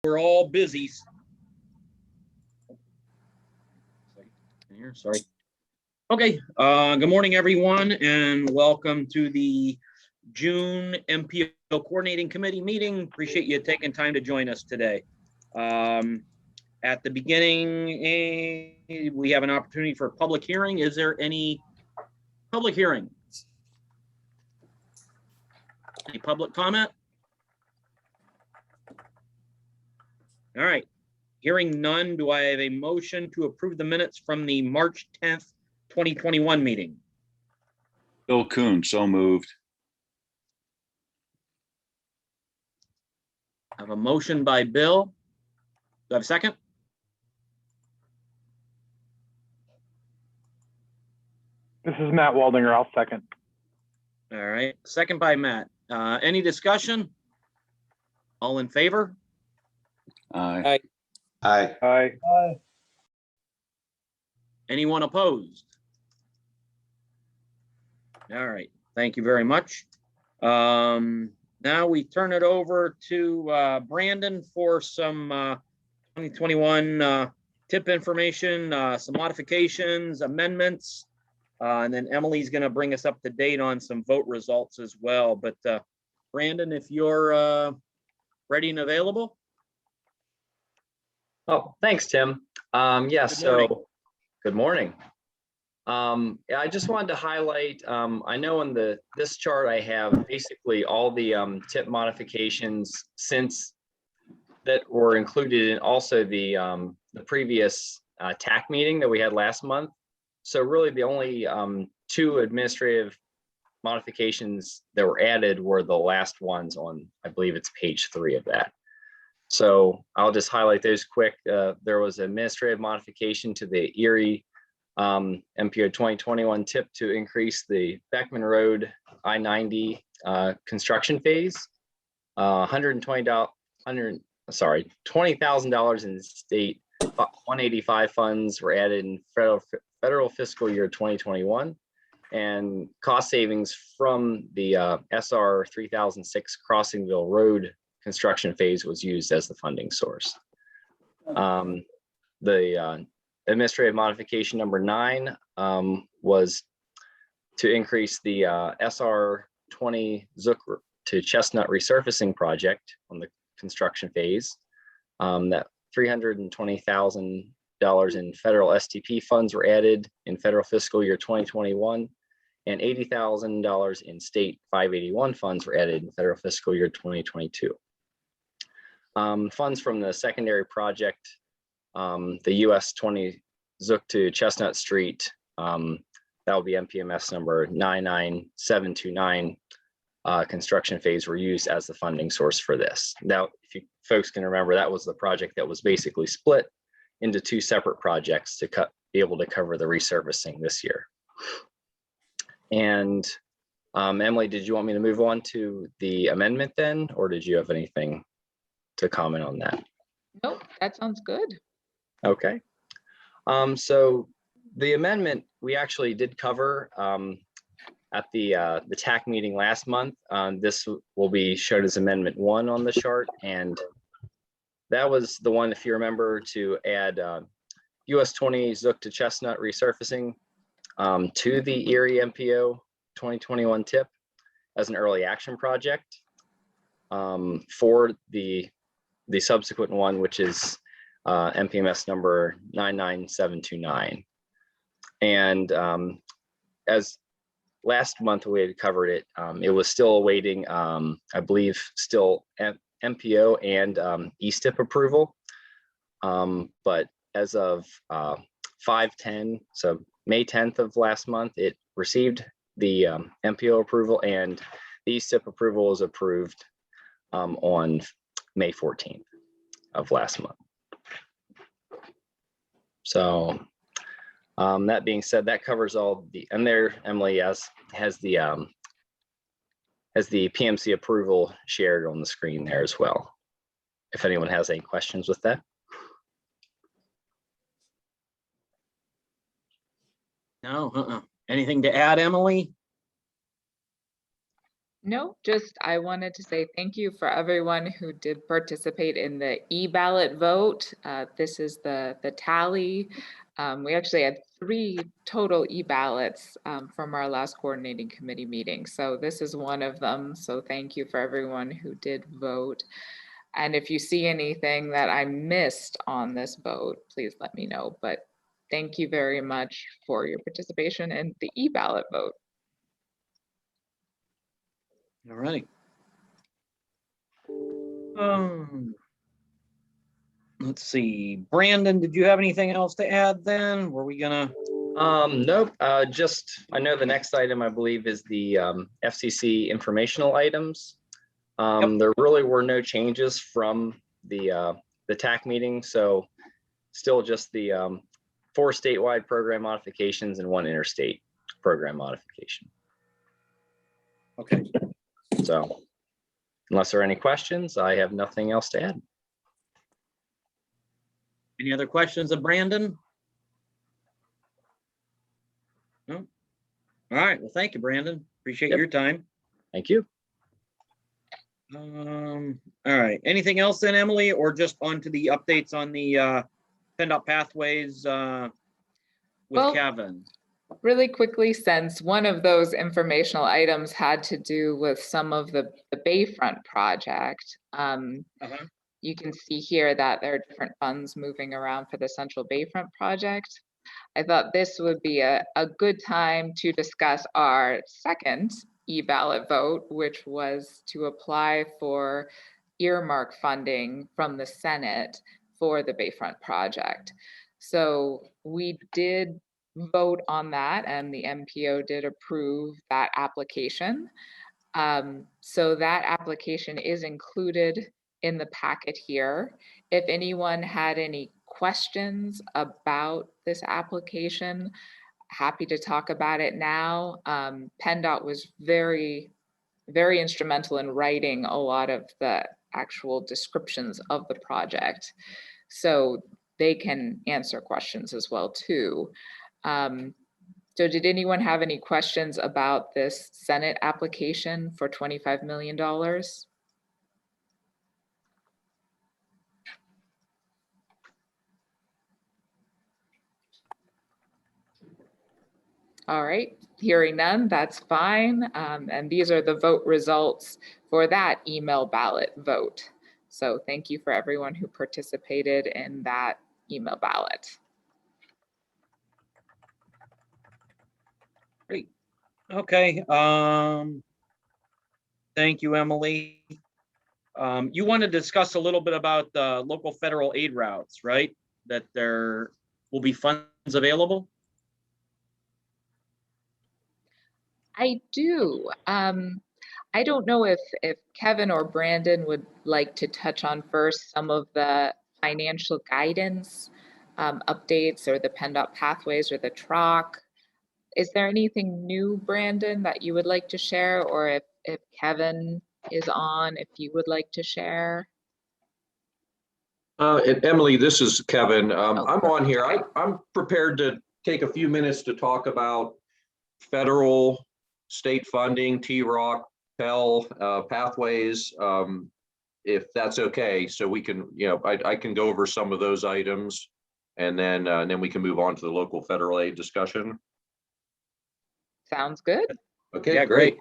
we're all busy. Here, sorry. Okay, good morning, everyone, and welcome to the June MPO Coordinating Committee meeting. Appreciate you taking time to join us today. At the beginning, we have an opportunity for a public hearing. Is there any public hearing? Any public comment? All right, hearing none, do I have a motion to approve the minutes from the March 10th, 2021 meeting? Bill Kuhn, so moved. I have a motion by Bill. Do I have a second? This is Matt Waldinger. I'll second. All right, second by Matt. Any discussion? All in favor? Aye. Aye. Aye. Anyone opposed? All right, thank you very much. Now we turn it over to Brandon for some 2021 tip information, some modifications, amendments, and then Emily's going to bring us up to date on some vote results as well. But Brandon, if you're ready and available. Oh, thanks, Tim. Yeah, good morning. I just wanted to highlight, I know in this chart I have basically all the tip modifications since that were included in also the previous TAC meeting that we had last month. So really the only two administrative modifications that were added were the last ones on, I believe it's page 3 of that. So I'll just highlight those quick. There was an administrative modification to the Erie MPO 2021 tip to increase the Beckman Road I-90 construction phase. $20,000 in state 185 funds were added in federal fiscal year 2021, and cost savings from the SR 3006 Crossingville Road construction phase was used as the funding source. The administrative modification number 9 was to increase the SR 20 Zook to Chestnut resurfacing project on the construction phase. That $320,000 in federal STP funds were added in federal fiscal year 2021, and $80,000 in state 581 funds were added in federal fiscal year 2022. Funds from the secondary project, the US 20 Zook to Chestnut Street, that will be MPMS number 99729, construction phase were used as the funding source for this. Now, if you folks can remember, that was the project that was basically split into 2 separate projects to be able to cover the resurfacing this year. And Emily, did you want me to move on to the amendment then, or did you have anything to comment on that? Nope, that sounds good. Okay. So the amendment we actually did cover at the TAC meeting last month. This will be shown as Amendment 1 on the chart, and that was the one, if you remember, to add US 20 Zook to Chestnut resurfacing to the Erie MPO 2021 tip as an early action project for the subsequent one, which is MPMS number 99729. And as last month we had covered it, it was still awaiting, I believe, still MPO and ESTIP approval. But as of 5/10, so May 10th of last month, it received the MPO approval, and the ESTIP approval was approved on May 14th of last month. So that being said, that covers all the, and there Emily has the PMC approval shared on the screen there as well, if anyone has any questions with that. No, anything to add, Emily? No, just I wanted to say thank you for everyone who did participate in the e-ballot vote. This is the tally. We actually had 3 total e-ballots from our last coordinating committee meeting. So this is one of them. So thank you for everyone who did vote. And if you see anything that I missed on this vote, please let me know. But thank you very much for your participation in the e-ballot vote. All right. Let's see, Brandon, did you have anything else to add then? Were we gonna? Nope, just, I know the next item I believe is the FCC informational items. There really were no changes from the TAC meeting, so still just the 4 statewide program modifications and 1 interstate program modification. Okay, So unless there are any questions, I have nothing else to add. any other questions of Brandon? No? All right, well, thank you, Brandon. Appreciate Yep. your time. Thank you. All right, anything else then, Emily, or just on to the updates on the Penndot pathways with Well, Kevin? really quickly, since one of those informational items had to do with some of the Bayfront project, you can see here that there are different funds moving around for the Central Bayfront project. I thought this would be a good time to discuss our second e-ballot vote, which was to apply for earmark funding from the Senate for the Bayfront project. So we did vote on that, and the MPO did approve that application. So that application is included in the packet here. If anyone had any questions about this application, happy to talk about it now. Penndot was very, very instrumental in writing a lot of the actual descriptions of the project. So they can answer questions as well too. So did anyone have any questions about this Senate application for $25 million? All right, hearing none, that's fine. And these are the vote results for that email ballot vote. So thank you for everyone who participated in that email ballot. Great. Okay. Thank you, Emily. You want to discuss a little bit about the local federal aid routes, right? That there will be funds available? I do. I don't know if Kevin or Brandon would like to touch on first some of the financial guidance updates or the PennDOT pathways or the TROC. Is there anything new, Brandon, that you would like to share, or if Kevin is on, if you would like to share? And Emily, this is Kevin. Oh, I'm on here. I'm prepared to take a few minutes to talk about federal, state funding, TROC, Pell, pathways, if that's okay. So we can, I can go over some of those items, and then we can move on to the local federal aid discussion. Sounds good. Okay, Yeah, great.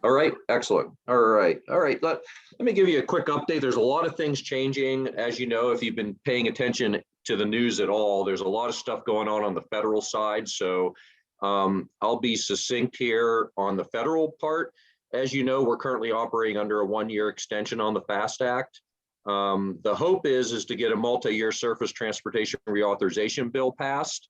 All right, excellent. All right. Let me give you a quick update. There's a lot of things changing. As you know, if you've been paying attention to the news at all, there's a lot of stuff going on the federal side. So I'll be succinct here on the federal part. As you know, we're currently operating under a 1-year extension on the FAST Act. The hope is to get a multi-year surface transportation reauthorization bill passed.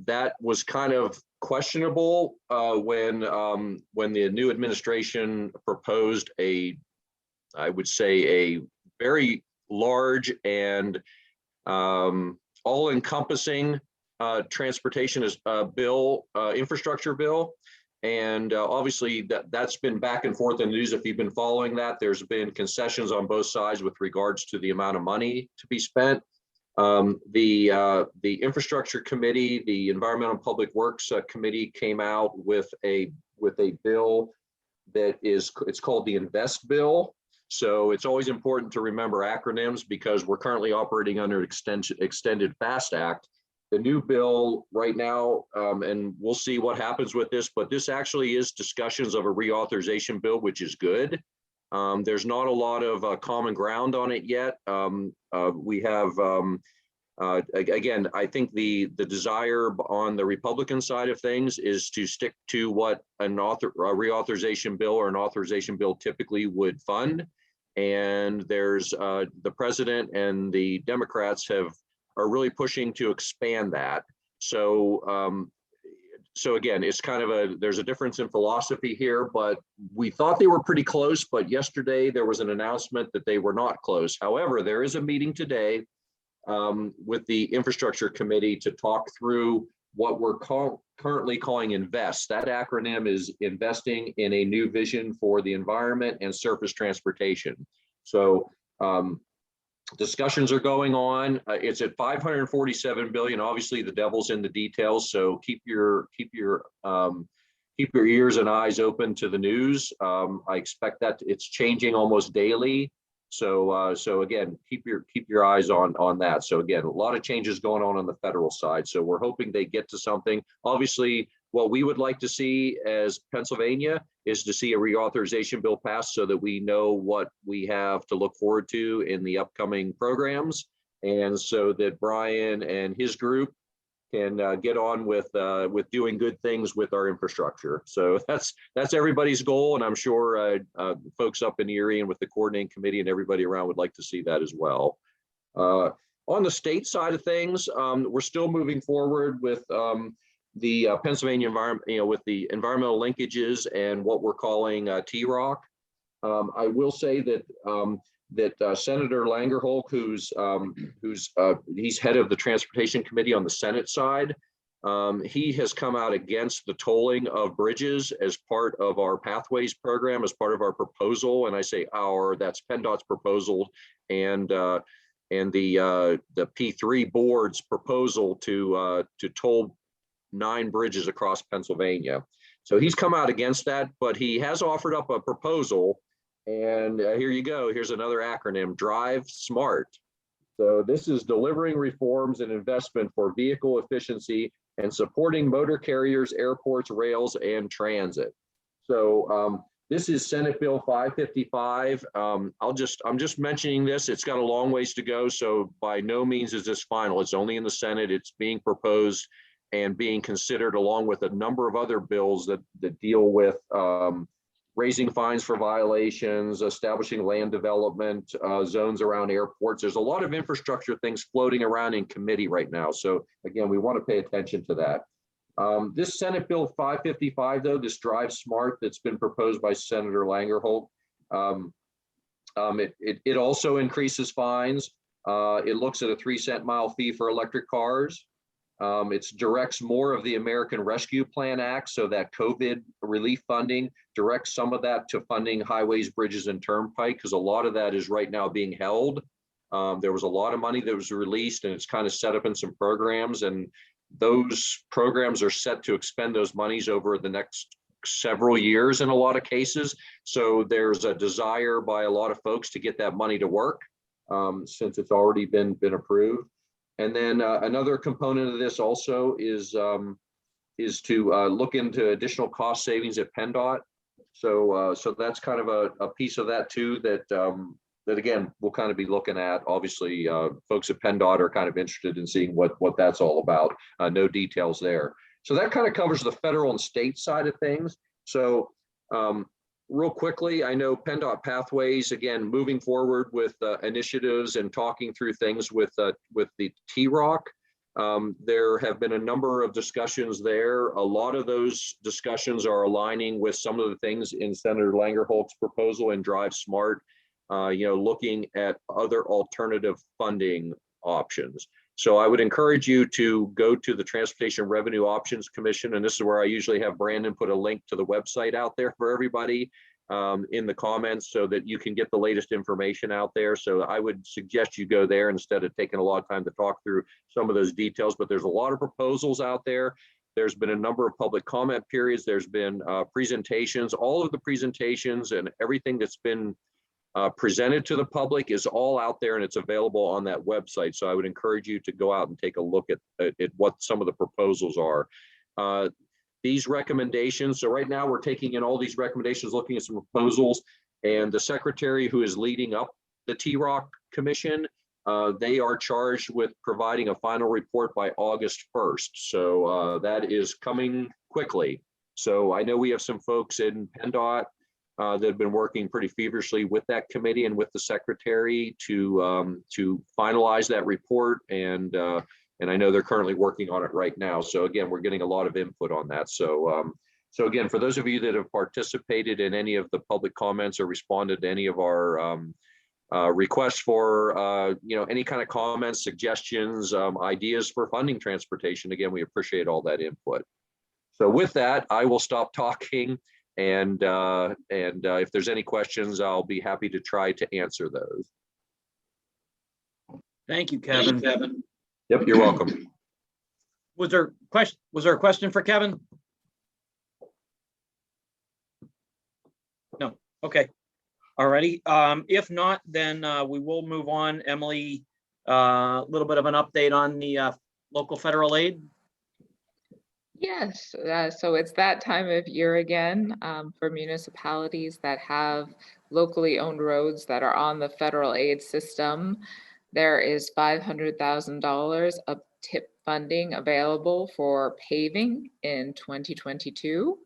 That was kind of questionable when the new administration proposed I would say a very large and all-encompassing transportation bill, infrastructure bill. And obviously that's been back and forth in the news. If you've been following that, there's been concessions on both sides with regards to the amount of money to be spent. The infrastructure committee, the environmental and public works committee came out with a bill it's called the Invest Bill. So it's always important to remember acronyms because we're currently operating under extended FAST Act. The new bill right now, and we'll see what happens with this, but this actually is discussions of a reauthorization bill, which is good. There's not a lot of common ground on it yet. We have, again, I think the desire on the Republican side of things is to stick to what a reauthorization bill or an authorization bill typically would fund. And there's the president and the Democrats are really pushing to expand that. So so again, it's kind of there's a difference in philosophy here, but we thought they were pretty close, but yesterday there was an announcement that they were not close. However, there is a meeting today with the Infrastructure Committee to talk through what we're currently calling INVEST. That acronym is Investing in a New Vision for the Environment and Surface Transportation. So discussions are going on. It's at 547 billion. Obviously, the devil's in the details. So keep your ears and eyes open to the news. I expect that it's changing almost daily. So again, keep your eyes on that. So again, a lot of changes going on the federal side. So we're hoping they get to something. Obviously, what we would like to see as Pennsylvania is to see a reauthorization bill passed so that we know what we have to look forward to in the upcoming programs, and so that Brian and his group can get on with doing good things with our infrastructure. So that's everybody's goal, and I'm sure folks up in Erie and with the coordinating committee and everybody around would like to see that as well. On the state side of things, we're still moving forward with the Pennsylvania environment, with the environmental linkages and what we're calling TROC. I will say that Senator Langerholk, he's head of the Transportation Committee on the Senate side, he has come out against the tolling of bridges as part of our Pathways program, as part of our proposal. And I say that's Penndot's proposal and the P3 board's proposal to toll 9 bridges across Pennsylvania. So he's come out against that, but he has offered up a proposal. And here you go. Here's another acronym: Drive Smart. So this is delivering reforms and investment for vehicle efficiency and supporting motor carriers, airports, rails, and transit. So this is Senate Bill 555. I'm just mentioning this. It's got a long ways to go. So by no means is this final. It's only in the Senate. It's being proposed and being considered along with a number of other bills that deal with raising fines for violations, establishing land development zones around airports. There's a lot of infrastructure things floating around in committee right now. So again, we want to pay attention to that. This Senate Bill 555, though, this Drive Smart that's been proposed by Senator Langerholk, it also increases fines. It looks at a 3-cent mile fee for electric cars. It directs more of the American Rescue Plan Act, so that COVID relief funding directs some of that to funding highways, bridges, and turnpike, because a lot of that is right now being held. There was a lot of money that was released, and it's kind of set up in some programs, and those programs are set to expend those monies over the next several years in a lot of cases. So there's a desire by a lot of folks to get that money to work since it's already been approved. And then another component of this also is to look into additional cost savings at Penndot. So that's kind of a piece of that too that again we'll kind of be looking at. Obviously, folks at Penndot are kind of interested in seeing what that's all about. No details there. So that kind of covers the federal and state side of things. So real quickly, I know Penndot Pathways, again, moving forward with initiatives and talking through things with the TROC. There have been a number of discussions there. A lot of those discussions are aligning with some of the things in Senator Langerholk's proposal in Drive Smart, looking at other alternative funding options. So I would encourage you to go to the Transportation Revenue Options Commission, and this is where I usually have Brandon put a link to the website out there for everybody in the comments so that you can get the latest information out there. So I would suggest you go there instead of taking a lot of time to talk through some of those details, but there's a lot of proposals out there. There's been a number of public comment periods. There's been presentations. All of the presentations and everything that's been presented to the public is all out there and it's available on that website. So I would encourage you to go out and take a look at what some of the proposals are. These recommendations, so right now we're taking in all these recommendations, looking at some proposals, and the secretary who is leading up the TROC Commission, they are charged with providing a final report by August 1st. So that is coming quickly. So I know we have some folks in Penndot that have been working pretty feverishly with that committee and with the secretary to finalize that report. And I know they're currently working on it right now. So again, we're getting a lot of input on that. So so again, for those of you that have participated in any of the public comments or responded to any of our requests for any kind of comments, suggestions, ideas for funding transportation, again, we appreciate all that input. So with that, I will stop talking. And if there's any questions, I'll be happy to try to answer those. Thank you, Kevin. Yep, you're welcome. Was there a question for Kevin? No. Okay. Alrighty. If not, then we will move on. Emily, a little bit of an update on the local federal aid. Yes, so it's that time of year again for municipalities that have locally owned roads that are on the federal aid system. There is $500,000 of TIP funding available for paving in 2022.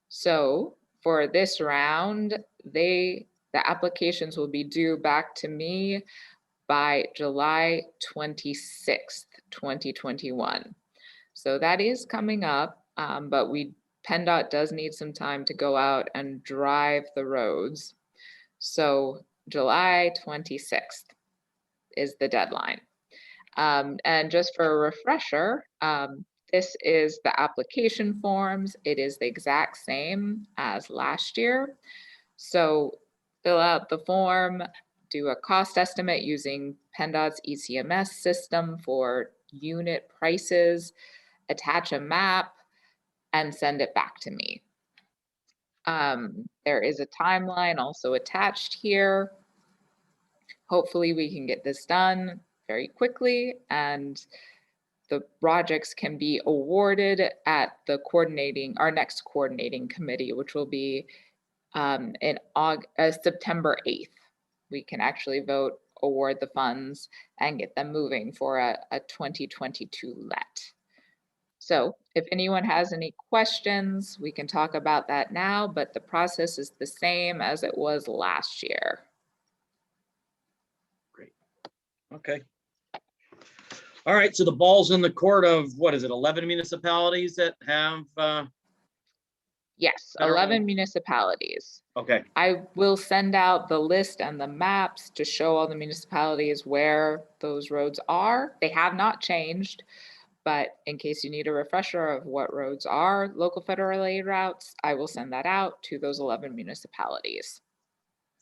So for this round, the applications will be due back to me by July 26th, 2021. So that is coming up, but PennDOT does need some time to go out and drive the roads. So July 26th is the deadline. And just for a refresher, this is the application forms. It is the exact same as last year. So fill out the form, do a cost estimate using PennDOT's ECMS system for unit prices, attach a map, and send it back to me. There is a timeline also attached here. Hopefully we can get this done very quickly and the projects can be awarded at our next coordinating committee, which will be in September 8th. We can actually vote, award the funds, and get them moving for a 2022 let. So if anyone has any questions, we can talk about that now, but the process is the same as it was last year. Great. Okay. All right, so the ball's in the court of, what is it, 11 municipalities that have? Yes, 11 municipalities. Okay. I will send out the list and the maps to show all the municipalities where those roads are. They have not changed, but in case you need a refresher of what roads are local federal aid routes, I will send that out to those 11 municipalities.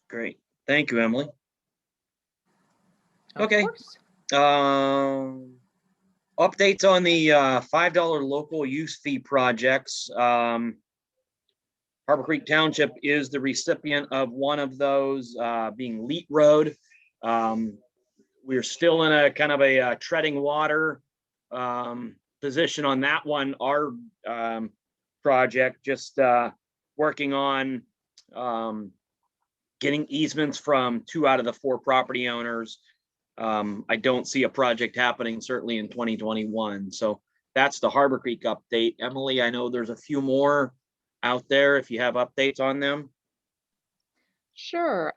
Great. Thank you, Emily. Of Okay. course. Updates on the $5 local use fee projects. Harbor Creek Township is the recipient of one of those, being Leet Road. We're still in a kind of a treading water position on that one. Our project, just working on getting easements from 2 out of the 4 property owners. I don't see a project happening certainly in 2021. So that's the Harbor Creek update. Emily, I know there's a few more out there if you have updates on them. Sure.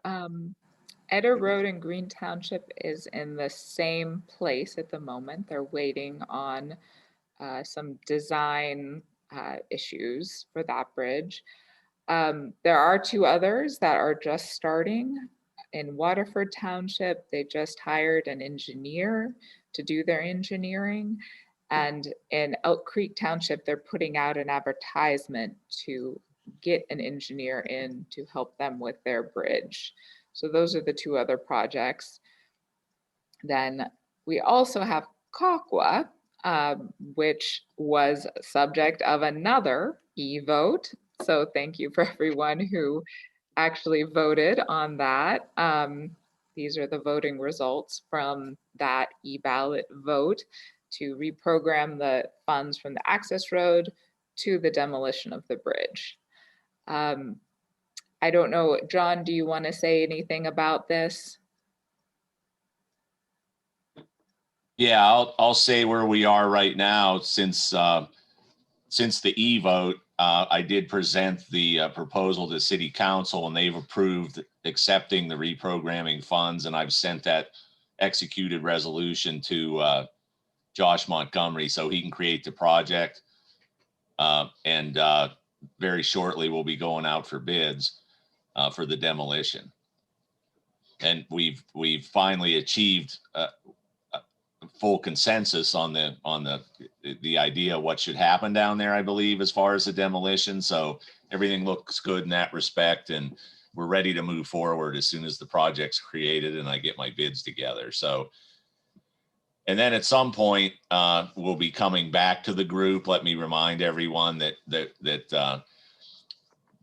Eder Road in Green Township is in the same place at the moment. They're waiting on some design issues for that bridge. There are 2 others that are just starting. In Waterford Township, they just hired an engineer to do their engineering. And in Elk Creek Township, they're putting out an advertisement to get an engineer in to help them with their bridge. So those are the 2 other projects. Then we also have Kakwa. which was subject of another e-vote. So thank you for everyone who actually voted on that. These are the voting results from that e-ballot vote to reprogram the funds from the access road to the demolition of the bridge. I don't know, John, do you want to say anything about this? Yeah, I'll say where we are right now. Since the e-vote, I did present the proposal to City Council, and they've approved accepting the reprogramming funds, and I've sent that executed resolution to Josh Montgomery so he can create the project. And very shortly we'll be going out for bids for the demolition. And we've finally achieved full consensus on the idea of what should happen down there, I believe, as far as the demolition. So everything looks good in that respect, and we're ready to move forward as soon as the project's created and I get my bids together. So, and then at some point we'll be coming back to the group. Let me remind everyone that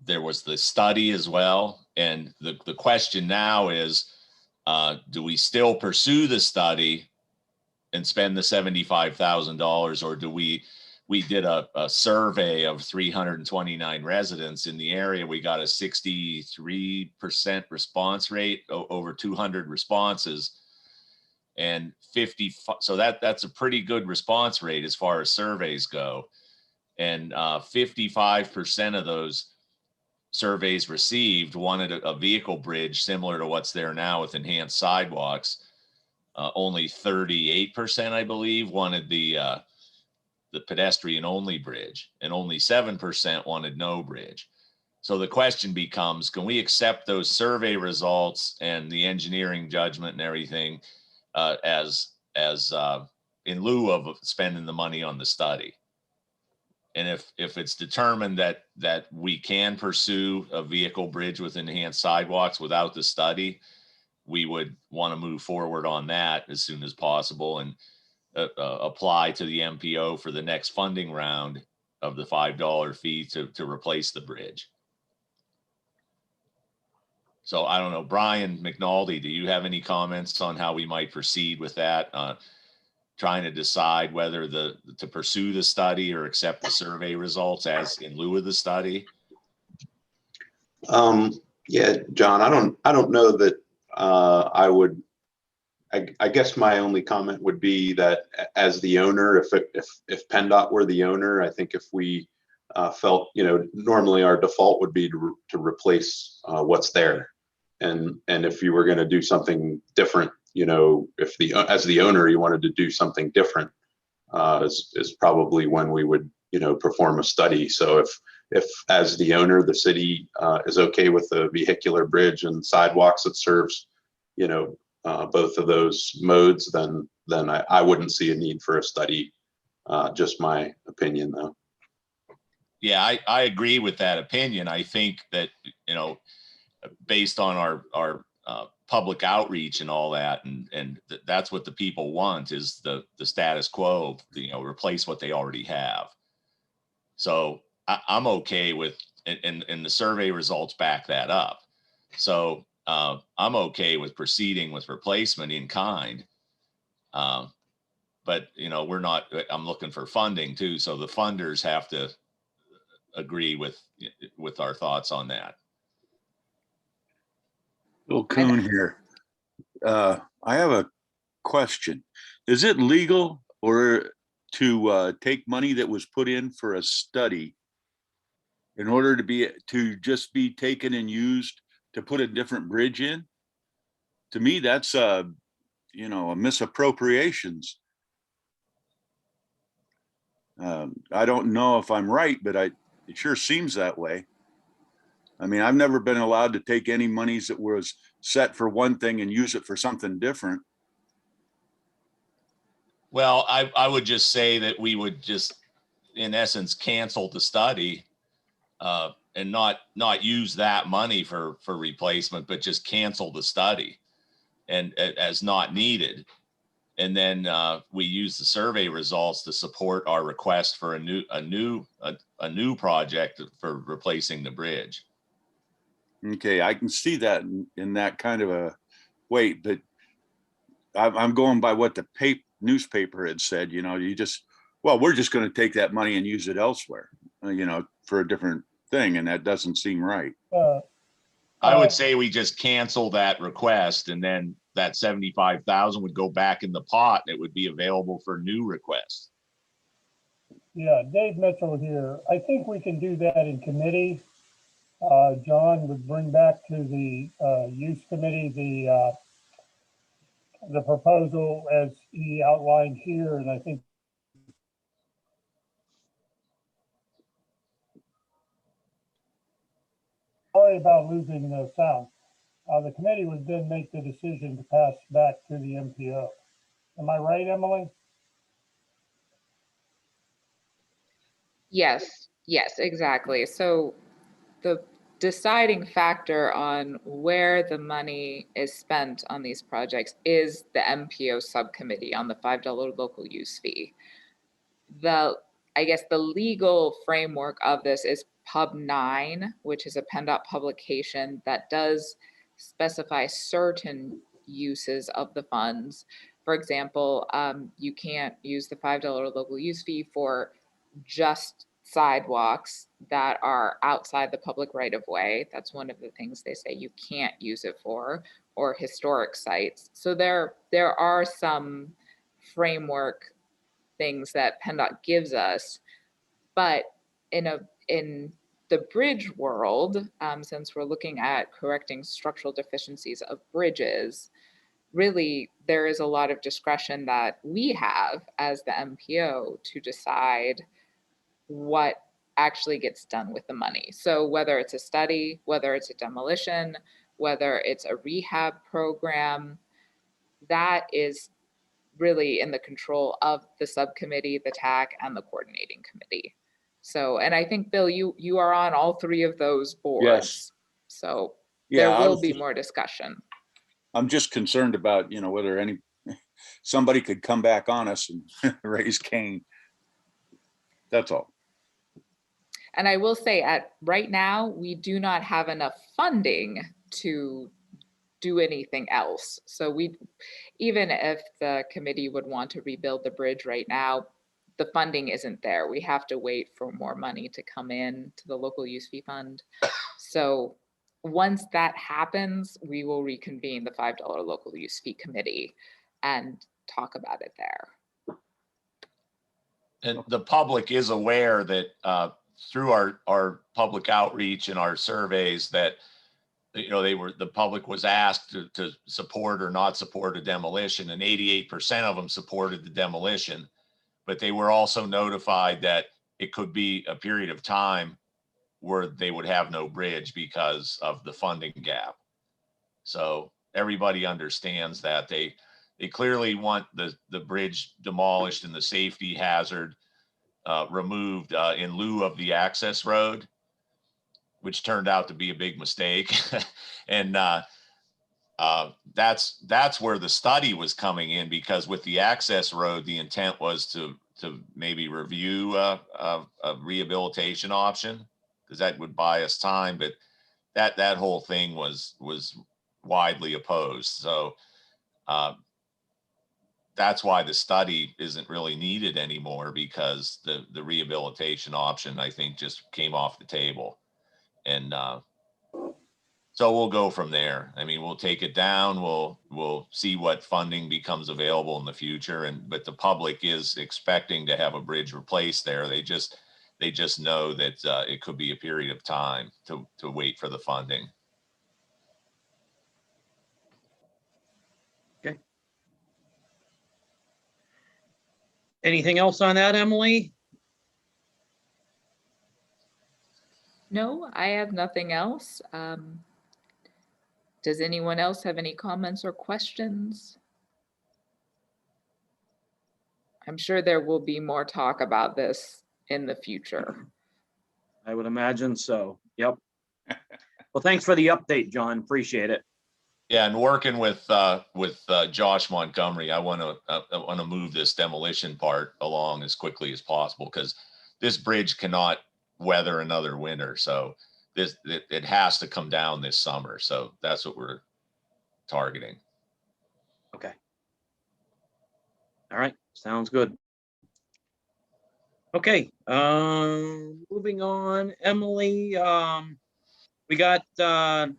there was the study as well, and the question now is, do we still pursue the study and spend the $75,000, or do we did a survey of 329 residents in the area. We got a 63% response rate, over 200 responses, and 50. So that's a pretty good response rate as far as surveys go. And 55% of those surveys received wanted a vehicle bridge similar to what's there now with enhanced sidewalks. Only 38%, I believe, wanted the pedestrian only bridge, and only 7% wanted no bridge. So the question becomes, can we accept those survey results and the engineering judgment and everything as in lieu of spending the money on the study? And if it's determined that we can pursue a vehicle bridge with enhanced sidewalks without the study, we would want to move forward on that as soon as possible and apply to the MPO for the next funding round of the $5 fee to replace the bridge. So I don't know, Brian McNulty, do you have any comments on how we might proceed with that? Trying to decide whether to pursue the study or accept the survey results as in lieu of the study? Yeah, John, I don't know that I would. I guess my only comment would be that as the owner, if Penndot were the owner, I think if we felt, normally our default would be to replace what's there, and if you were going to do something different, if as the owner you wanted to do something different, is probably when we would perform a study. So if as the owner the city is okay with the vehicular bridge and sidewalks that serves both of those modes, then I wouldn't see a need for a study. Just my opinion, though. Yeah, I agree with that opinion. I think that based on our public outreach and all that, and that's what the people want, is the status quo, replace what they already have. So I'm okay with, and the survey results back that up. So I'm okay with proceeding with replacement in kind. But we're not, I'm looking for funding too. So the funders have to agree with our thoughts on that. Bill Kuhn here. I have a question. Is it legal or to take money that was put in for a study in order to just be taken and used to put a different bridge in? To me, that's a misappropriations. I don't know if I'm right, but it sure seems that way. I mean, I've never been allowed to take any monies that was set for one thing and use it for something different. Well, I would just say that we would just, in essence, cancel the study and not use that money for replacement, but just cancel the study and as not needed. And then we use the survey results to support our request for a new project for replacing the bridge. Okay, I can see that in that kind of a way, but I'm going by what the newspaper had said, you know, we're just going to take that money and use it elsewhere, you know, for a different thing. And that doesn't seem right. I would say we just cancel that request, and then that 75,000 would go back in the pot and it would be available for new requests. Yeah, Dave Mitchell here. I think we can do that in committee. John would bring back to the use committee the proposal as he outlined here, and I think sorry about losing the sound. The committee would then make the decision to pass back to the MPO. Am I right, Emily? Yes, yes, exactly. So the deciding factor on where the money is spent on these projects is the MPO subcommittee on the $5 local use fee. I guess the legal framework of this is Pub 9, which is a Penndot publication that does specify certain uses of the funds. For example, you can't use the $5 local use fee for just sidewalks that are outside the public right of way. That's one of the things they say you can't use it for, or historic sites. So there are some framework things that Penndot gives us, but in the bridge world, since we're looking at correcting structural deficiencies of bridges, really there is a lot of discretion that we have as the MPO to decide what actually gets done with the money. So whether it's a study, whether it's a demolition, whether it's a rehab program, that is really in the control of the subcommittee, the TAC, and the coordinating committee. So, and I think, Bill, you are on all three of those boards. Yes. So Yeah, there will be more discussion. I'm just concerned about, you know, whether somebody could come back on us and raise Cain. That's all. And I will say right now, we do not have enough funding to do anything else. So even if the committee would want to rebuild the bridge right now, the funding isn't there. We have to wait for more money to come in to the local use fee fund. So once that happens, we will reconvene the $5 local use fee committee and talk about it there. And the public is aware that through our public outreach and our surveys that, you know, the public was asked to support or not support a demolition, and 88% of them supported the demolition, but they were also notified that it could be a period of time where they would have no bridge because of the funding gap. So everybody understands that they clearly want the bridge demolished and the safety hazard removed in lieu of the access road, which turned out to be a big mistake. And that's where the study was coming in, because with the access road, the intent was to maybe review a rehabilitation option, because that would buy us time. But that whole thing was widely opposed. So that's why the study isn't really needed anymore, because the rehabilitation option, I think, just came off the table. And so we'll go from there. I mean, we'll take it down. We'll see what funding becomes available in the future. But the public is expecting to have a bridge replaced there. They just know that it could be a period of time to wait for the funding. Okay. Anything else on that, Emily? No, I have nothing else. Does anyone else have any comments or questions? I'm sure there will be more talk about this in the future. I would imagine so. Yep. Well, thanks for the update, John. Appreciate it. Yeah, and working with Josh Montgomery, I want to move this demolition part along as quickly as possible because this bridge cannot weather another winter. So it has to come down this summer. So that's what we're targeting. Okay. All right, sounds good. Okay, moving on, Emily, we got,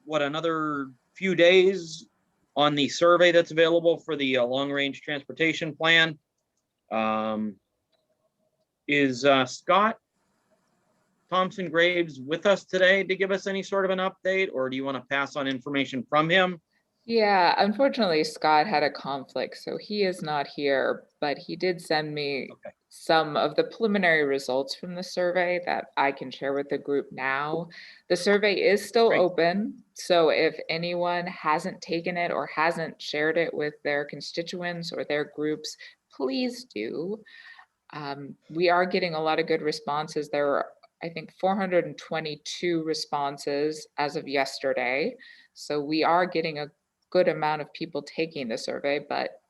what, another few days on the survey that's available for the long-range transportation plan. Is Scott Thompson Graves with us today to give us any sort of an update, or do you want to pass on information from him? Yeah, unfortunately, Scott had a conflict, so he is not here, but he did send me Okay. some of the preliminary results from the survey that I can share with the group now. The survey is still Great. open, so if anyone hasn't taken it or hasn't shared it with their constituents or their groups, please do. We are getting a lot of good responses. There were, I think, 422 responses as of yesterday. So we are getting a good amount of people taking the survey, but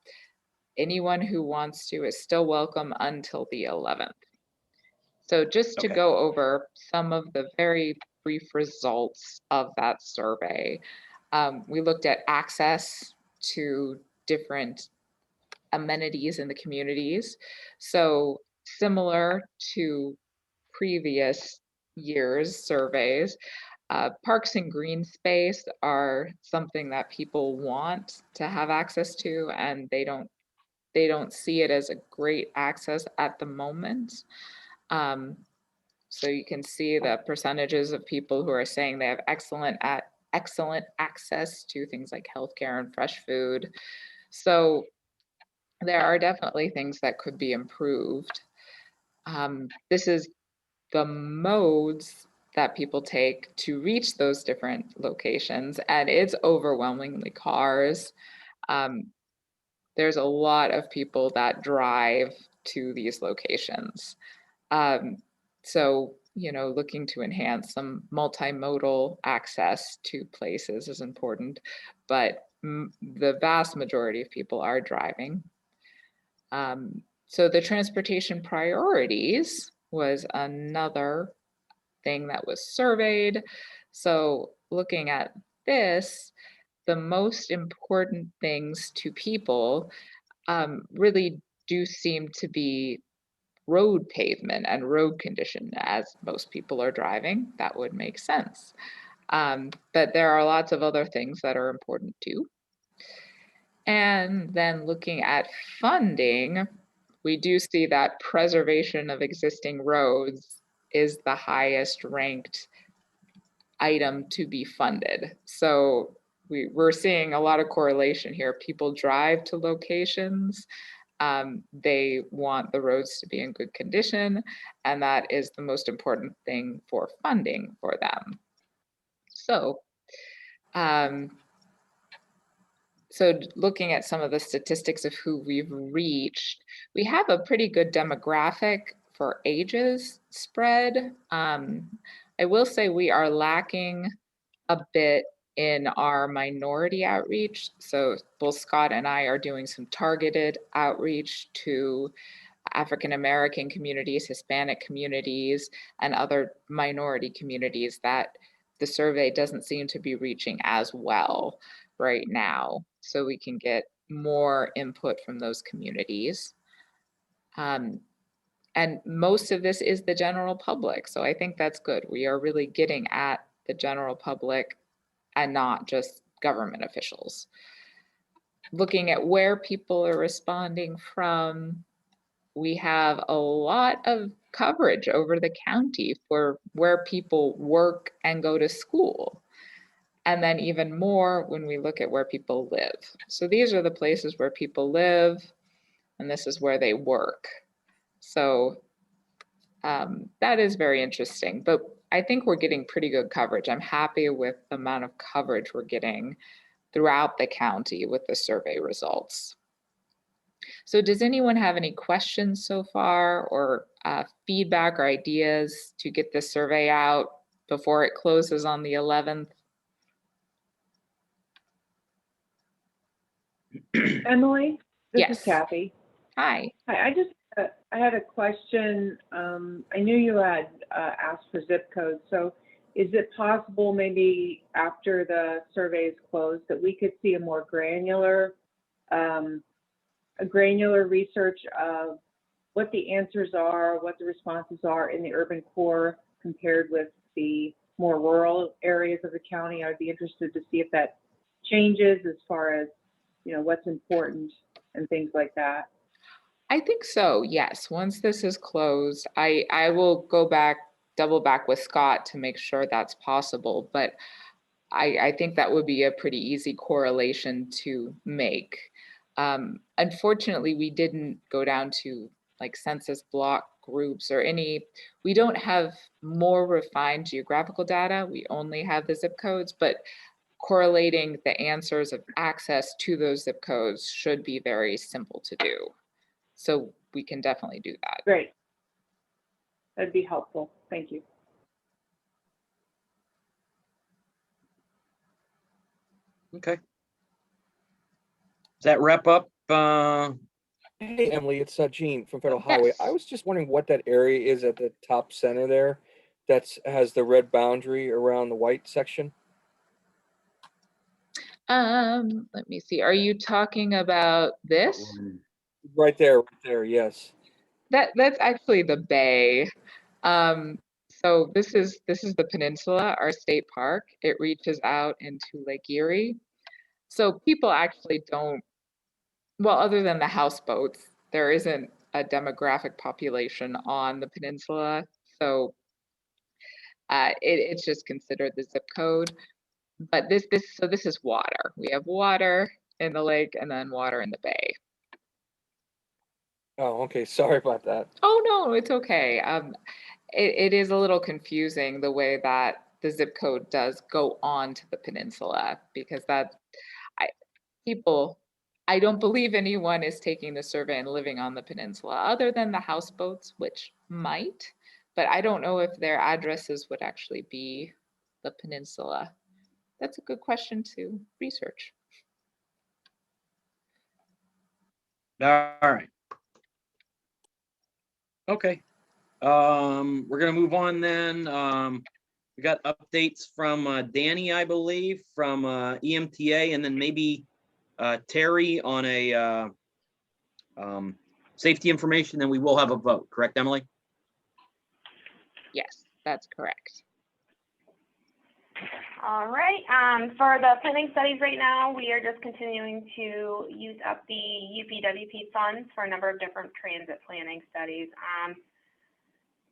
anyone who wants to is still welcome until the 11th. So just to Okay. go over some of the very brief results of that survey, we looked at access to different amenities in the communities. So similar to previous years' surveys, parks and green space are something that people want to have access to, and they don't see it as a great access at the moment. So you can see the percentages of people who are saying they have excellent access to things like healthcare and fresh food. So there are definitely things that could be improved. This is the modes that people take to reach those different locations, and it's overwhelmingly cars. There's a lot of people that drive to these locations. So, looking to enhance some multimodal access to places is important, but the vast majority of people are driving. So the transportation priorities was another thing that was surveyed. So looking at this, the most important things to people really do seem to be road pavement and road condition. As most people are driving, that would make sense. But there are lots of other things that are important too. And then looking at funding, we do see that preservation of existing roads is the highest ranked item to be funded. So we're seeing a lot of correlation here. People drive to locations. They want the roads to be in good condition, and that is the most important thing for funding for them. So, looking at some of the statistics of who we've reached, we have a pretty good demographic for ages spread. I will say we are lacking a bit in our minority outreach. So both Scott and I are doing some targeted outreach to African American communities, Hispanic communities, and other minority communities that the survey doesn't seem to be reaching as well right now. So we can get more input from those communities. And most of this is the general public. So I think that's good. We are really getting at the general public and not just government officials. Looking at where people are responding from, we have a lot of coverage over the county for where people work and go to school. And then even more when we look at where people live. So these are the places where people live, and this is where they work. So that is very interesting, but I think we're getting pretty good coverage. I'm happy with the amount of coverage we're getting throughout the county with the survey results. So does anyone have any questions so far, or feedback or ideas to get this survey out before it closes on the 11th? Emily, this Yes. is Kathy. Hi. Hi, I had a question. I knew you had asked for zip codes. So is it possible maybe after the survey is closed that we could see a more granular research of what the answers are, what the responses are in the urban core compared with the more rural areas of the county? I'd be interested to see if that changes as far as, you know, what's important and things like that. I think so, yes. Once this is closed, I will go back, double back with Scott to make sure that's possible. But I think that would be a pretty easy correlation to make. Unfortunately, we didn't go down to like census block groups or we don't have more refined geographical data. We only have the zip codes, but correlating the answers of access to those zip codes should be very simple to do. So we can definitely do that. Great. That'd be helpful. Thank you. Okay. Does that wrap up? Hey, Emily, it's Gene from Federal Yes. Highway. I was just wondering what that area is at the top center there that has the red boundary around the white section. Let me see. Are you talking about this? Right there, yes. That's actually the bay. So this is the peninsula, our state park. It reaches out into Lake Erie. So people actually don't, well, other than the houseboats, there isn't a demographic population on the peninsula. So it's just considered the zip code. But this is water. We have water in the lake and then water in the bay. Oh, okay. Sorry about that. Oh no, it's okay. It is a little confusing the way that the zip code does go on to the peninsula, because I don't believe anyone is taking the survey and living on the peninsula other than the houseboats, which might, but I don't know if their addresses would actually be the peninsula. That's a good question to research. All right. Okay. We're gonna move on then. We got updates from Danny, I believe, from EMTA, and then maybe Terry on a safety information. Then we will have a vote. Correct, Emily? Yes, that's correct. All right. For the planning studies right now, we are just continuing to use up the UPWP funds for a number of different transit planning studies.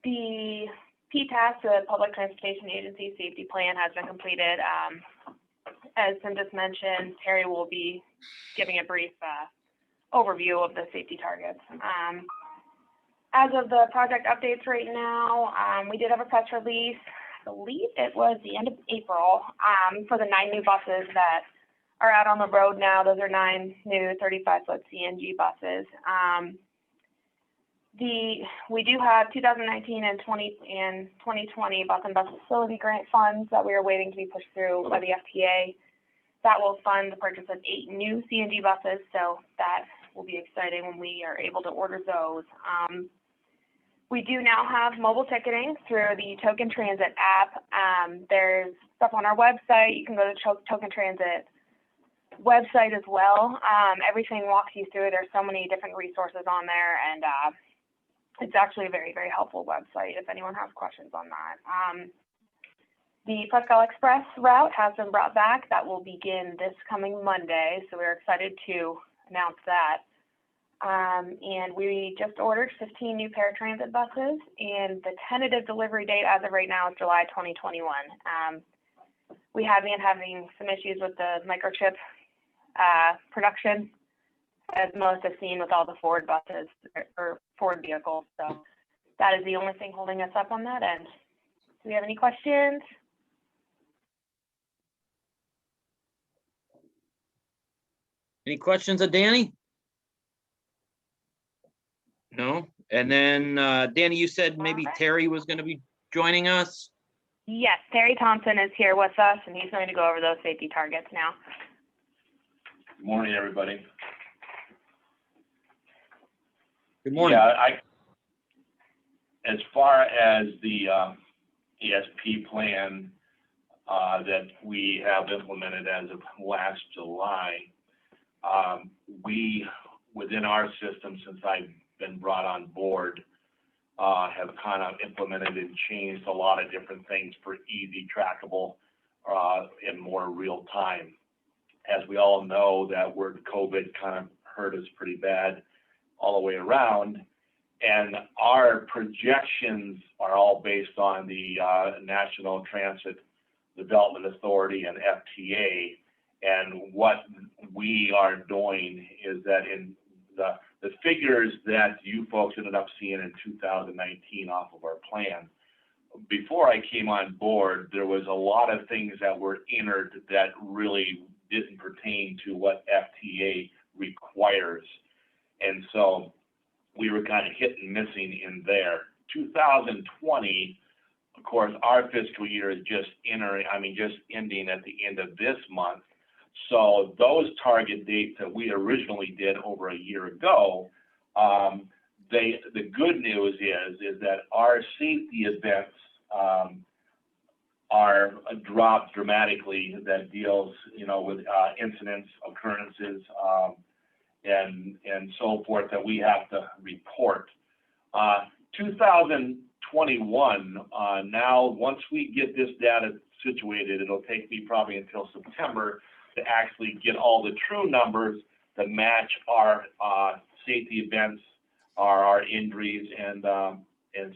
The PTAS, the Public Transportation Agency Safety Plan, has been completed. As Tim just mentioned, Terry will be giving a brief overview of the safety targets. As of the project updates right now, we did have a press release. I believe it was the end of April, for the 9 new buses that are out on the road now. Those are 9 new 35-foot CNG buses. We do have 2019 and 2020 bus and bus facility grant funds that we are waiting to be pushed through by the FTA. That will fund the purchase of 8 new CNG buses, so that will be exciting when we are able to order those. We do now have mobile ticketing through the Token Transit app. There's stuff on our website. You can go to the Token Transit website as well. Everything walks you through. There's so many different resources on there, and it's actually a very, very helpful website if anyone has questions on that. The Prescott Express route has been brought back. That will begin this coming Monday, so we're excited to announce that. And we just ordered 15 new paratransit buses, and the tentative delivery date as of right now is July 2021. We have been having some issues with the microchip production, as most have seen with all the Ford buses or Ford vehicles. So that is the only thing holding us up on that end. Do we have any questions? Any questions of Danny? No? And then Danny, you said maybe Terry was going to be joining us? Yes, Terry Thompson is here with us, and he's going to go over those safety targets now. Good morning, everybody. Good morning. Yeah, as far as the ESP plan that we have implemented as of last July, we, within our system, since I've been brought on board, have kind of implemented and changed a lot of different things for easy trackable in more real time. As we all know, that word COVID kind of hurt us pretty bad all the way around, and our projections are all based on the National Transit Development Authority and FTA. And what we are doing is that in the figures that you folks ended up seeing in 2019 off of our plan, before I came on board, there was a lot of things that were entered that really didn't pertain to what FTA requires. And so we were kind of hit and missing in there. 2020, of course, our fiscal year is just ending at the end of this month. So those target dates that we originally did over a year ago, the good news is that our safety events are dropped dramatically. That deals, with incidents, occurrences, and so forth that we have to report. 2021, now once we get this data situated, it'll take me probably until September to actually get all the true numbers that match our safety events, our injuries, and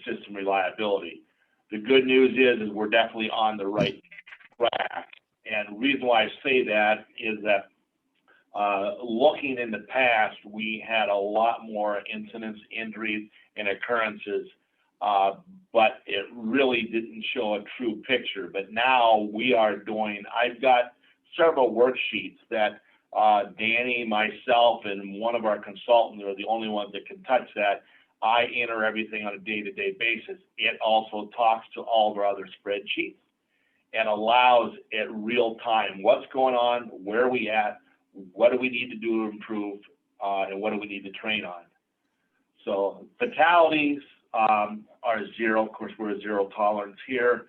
system reliability. The good news is we're definitely on the right track. And the reason why I say that is that looking in the past, we had a lot more incidents, injuries, and occurrences, but it really didn't show a true picture. But now we are doing, I've got several worksheets that Danny, myself, and one of our consultants are the only ones that can touch that. I enter everything on a day-to-day basis. It also talks to all of our other spreadsheets and allows it real time what's going on, where are we at, what do we need to do to improve, and what do we need to train on. So fatalities are zero. Of course, we're a zero tolerance here.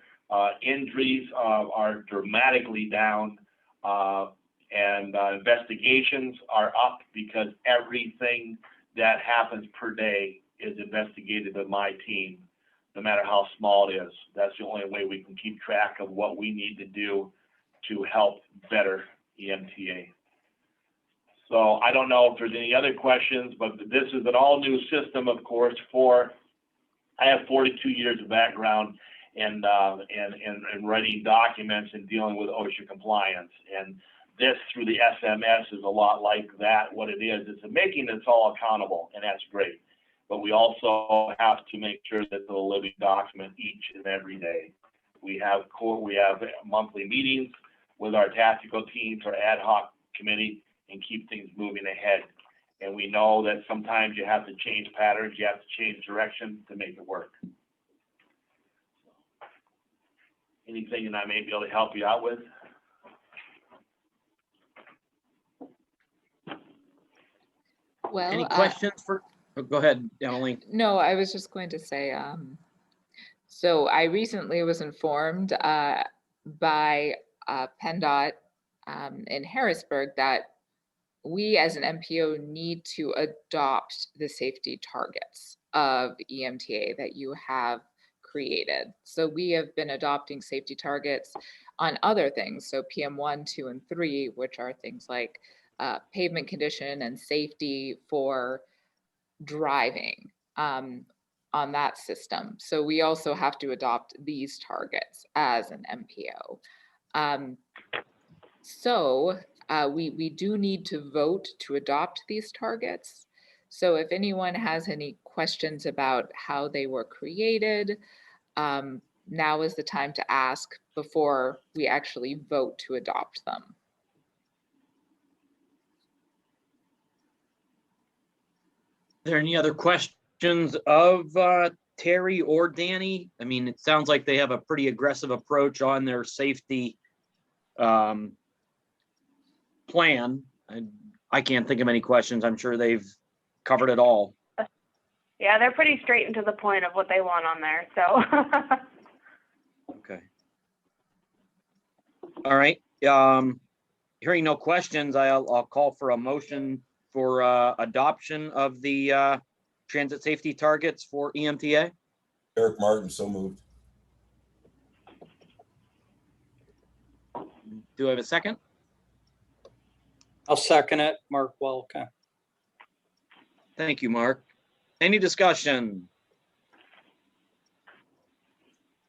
Injuries are dramatically down, and investigations are up because everything that happens per day is investigated by my team, no matter how small it is. That's the only way we can keep track of what we need to do to help better EMTA. So I don't know if there's any other questions, but this is an all new system, of course, I have 42 years of background in writing documents and dealing with OSHA compliance. And this through the SMS is a lot like that. What it is, it's making us all accountable, and that's great. But we also have to make sure that it's a living document each and every day. We have monthly meetings with our tactical teams, our ad hoc committee, and keep things moving ahead. And we know that sometimes you have to change patterns, you have to change direction to make it work. Anything that I may be able to help you out with? Well, Any questions for, go ahead, Emily. no, I was just going to say, so I recently was informed by Penndot in Harrisburg that we as an MPO need to adopt the safety targets of EMTA that you have created. So we have been adopting safety targets on other things. So PM1, 2, and 3, which are things like pavement condition and safety for driving on that system. So we also have to adopt these targets as an MPO. So we do need to vote to adopt these targets. So if anyone has any questions about how they were created, now is the time to ask before we actually vote to adopt them. Are there any other questions of Terry or Danny? I mean, it sounds like they have a pretty aggressive approach on their safety plan. I can't think of any questions. I'm sure they've covered it all. Yeah, they're pretty straight and to the point of what they want on there, so. Okay. All right. Hearing no questions, I'll call for a motion for adoption of the transit safety targets for EMTA. Eric Martin, so moved. Do I have a second? I'll second it. Mark Welka. Thank you, Mark. Any discussion?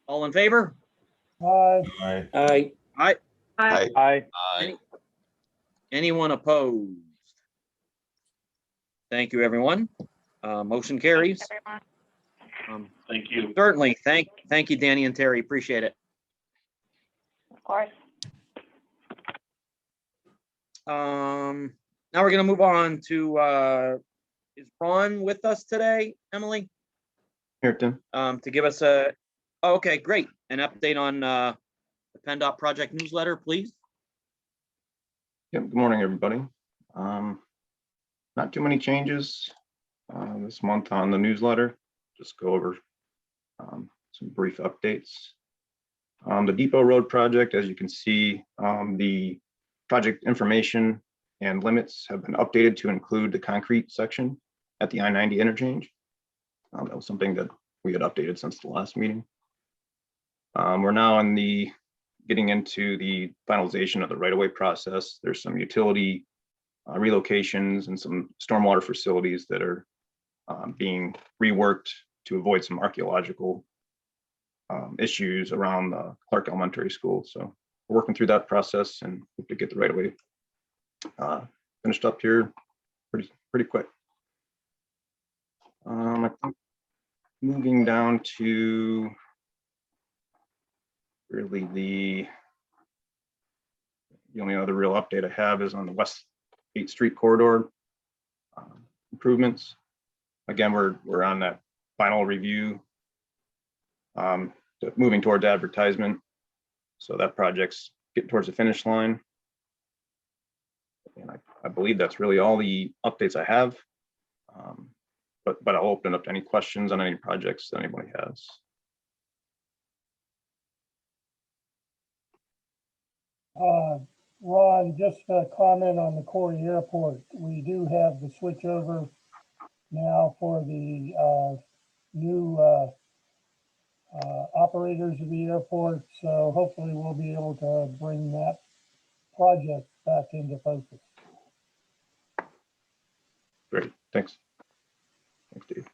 All in favor? Aye. Aye. Aye. Aye. Aye. Aye. Aye. Anyone opposed? Thank you, everyone. Motion carries. Everyone, Thank you. Certainly. Thank you, Danny and Terry. Appreciate it. of course. Now we're gonna move on to, is Ron with us today, Emily? Here, Tim. To give us oh, okay, great. An update on the Penndot project newsletter, please. Yep. Good morning, everybody. Not too many changes this month on the newsletter. Just go over some brief updates. The Depot Road project, as you can see, the project information and limits have been updated to include the concrete section at the I-90 interchange. That was something that we had updated since the last meeting. We're now getting into the finalization of the right-of-way process. There's some utility relocations and some stormwater facilities that are being reworked to avoid some archaeological issues around the Clark Elementary School. So we're working through that process and hope to get the right-of-way finished up here pretty quick. I think moving down to really the only other real update I have is on the West 8th Street corridor improvements. Again, we're on that final review, moving towards advertisement. So that project's getting towards the finish line. And I believe that's really all the updates I have. But I'll open it up to any questions on any projects that anybody has. Ron, just a comment on the Corey Airport. We do have the switchover now for the new operators of the airport. So hopefully we'll be able to bring that project back into focus. Great, thanks. Thanks, Dave.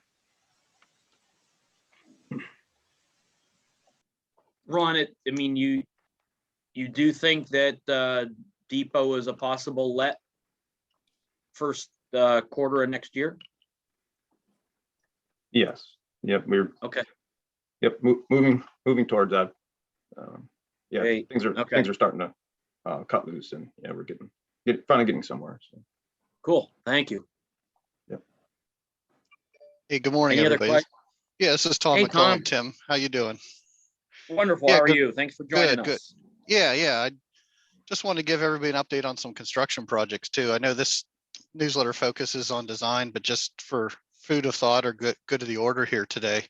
Ron, I mean, you do think that Depot is a possible let first quarter of next year? Yes. Yep. We're okay. Yep. Moving towards that. Yeah. Great. Things are starting to cut loose, and yeah, we're finally getting somewhere. So. Cool. Thank you. Yep. Hey, good morning, Any everybody. Yeah, this is Tom Hey, McClellan. Tom. Tim, how you doing? Wonderful. Yeah, how are good, you? Thanks for joining us. Good. Yeah. I just wanted to give everybody an update on some construction projects too. I know this newsletter focuses on design, but just for food of thought or good of the order here today,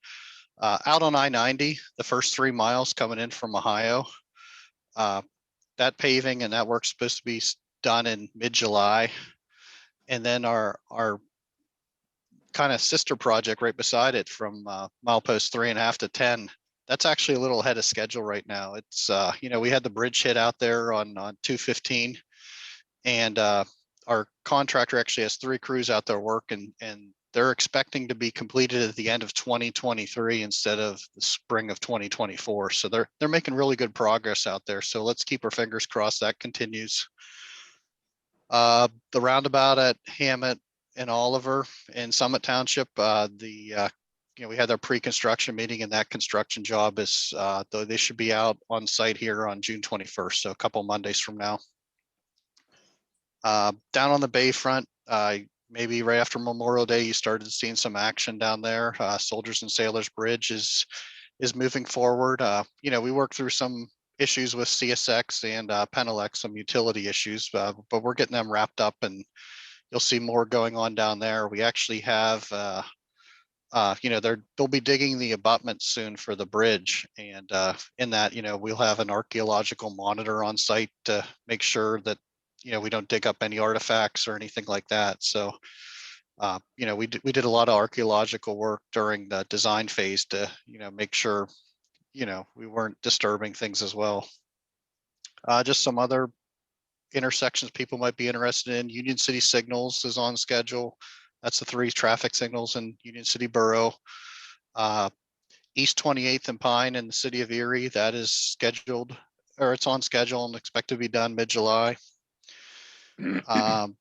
out on I-90, the first 3 miles coming in from Ohio, that paving and that work's supposed to be done in mid-July. And then our kind of sister project right beside it from milepost 3.5 to 10, that's actually a little ahead of schedule right now. It's we had the bridge hit out there on 215, and our contractor actually has 3 crews out there working, and they're expecting to be completed at the end of 2023 instead of the spring of 2024. So they're making really good progress out there. So let's keep our fingers crossed that continues. The roundabout at Hammett and Oliver in Summit Township, we had our pre-construction meeting, and that construction job is though they should be out on site here on June 21st, so a couple Mondays from now. Down on the Bayfront, maybe right after Memorial Day, you started seeing some action down there. Soldiers and Sailors Bridge is moving forward. We worked through some issues with CSX and Penelec, some utility issues, but we're getting them wrapped up and you'll see more going on down there. We actually have, they'll be digging the abutments soon for the bridge. And in that, we'll have an archaeological monitor on site to make sure that, we don't dig up any artifacts or anything like that. So, we did a lot of archaeological work during the design phase to, make sure, we weren't disturbing things as well. Just some other intersections people might be interested in. Union City Signals is on schedule. That's the 3 traffic signals in Union City Borough. East 28th and Pine in the city of Erie, that is scheduled, or it's on schedule and expected to be done mid-July. And